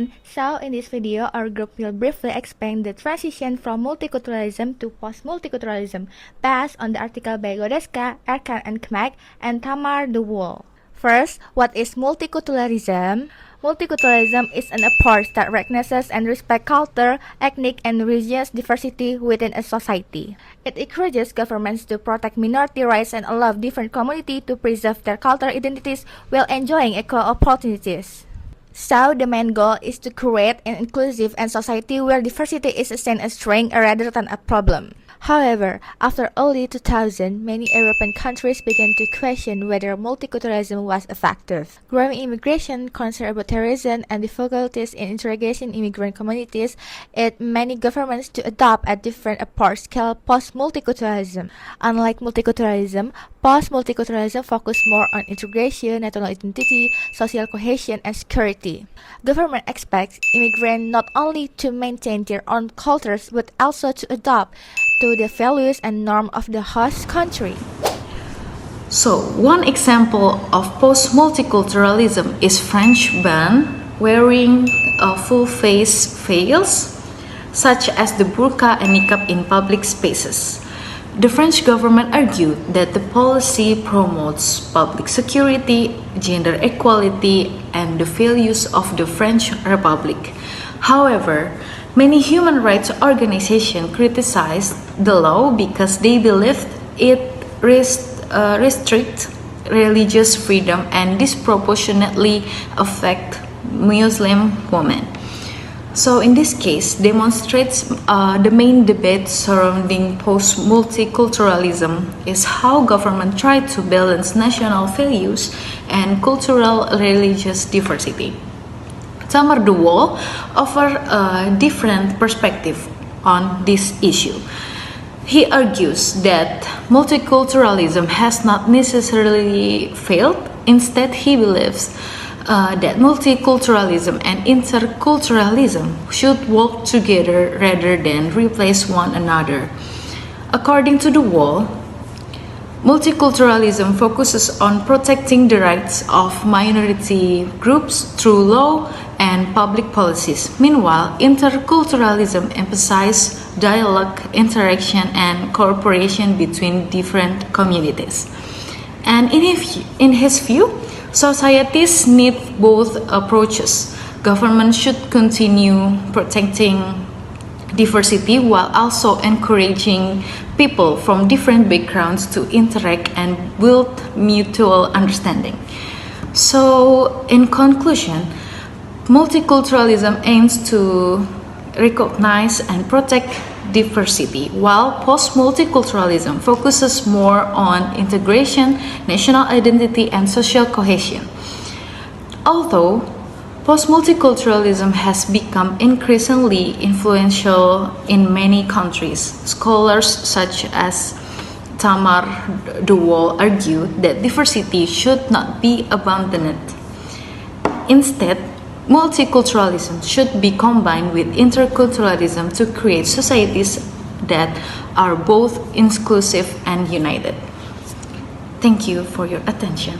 everyone, so in this video our group will briefly explain the transition from multiculturalism to post-multiculturalism based on the article by Godeska, Erkan and Kmek, and Tamar de Waal. First, what is multiculturalism? Multiculturalism is an approach that recognizes and respects culture, ethnic, and religious diversity within a society. It encourages governments to protect minority rights and allow different communities to preserve their cultural identities while enjoying equal opportunities. So, the main goal is to create an inclusive and society where diversity is seen as strength rather than a problem. However, after early 2000, many European countries began to question whether multiculturalism was effective. Growing immigration, concern about terrorism, and difficulties in integrating immigrant communities led many governments to adopt a different approach called post-multiculturalism. Unlike multiculturalism, post-multiculturalism focused more on integration, national identity, social cohesion, and security. Government expects immigrants not only to maintain their own cultures but also to adopt to the values and norms of the host country. So, one example of post-multiculturalism is French ban wearing full face veils, such as the burqa and niqab in public spaces. The French government argued that the policy promotes public security, gender equality, and the values of the French Republic. However, many human rights organizations criticized the law because they believed it restricts religious freedom and disproportionately affect Muslim women. So in this case, demonstrates the main debate surrounding post-multiculturalism is how government try to balance national values and cultural religious diversity. Tamar de Waal offers a different perspective on this issue. He argues that multiculturalism has not necessarily failed. Instead, he believes that multiculturalism and interculturalism should work together rather than replace one another. According to de Waal, multiculturalism focuses on protecting the rights of minority groups through law and public policies. Meanwhile, interculturalism emphasizes dialogue, interaction, and cooperation between different communities. And in his view, societies need both approaches. Government should continue protecting diversity while also encouraging people from different backgrounds to interact and build mutual understanding. So, in conclusion, multiculturalism aims to recognize and protect diversity, while post-multiculturalism focuses more on integration, national identity, and social cohesion. Although post-multiculturalism has become increasingly influential in many countries, scholars such as Tamar de Waal argue that diversity should not be abandoned. Instead, multiculturalism should be combined with interculturalism to create societies that are both inclusive and united. Thank you for your attention.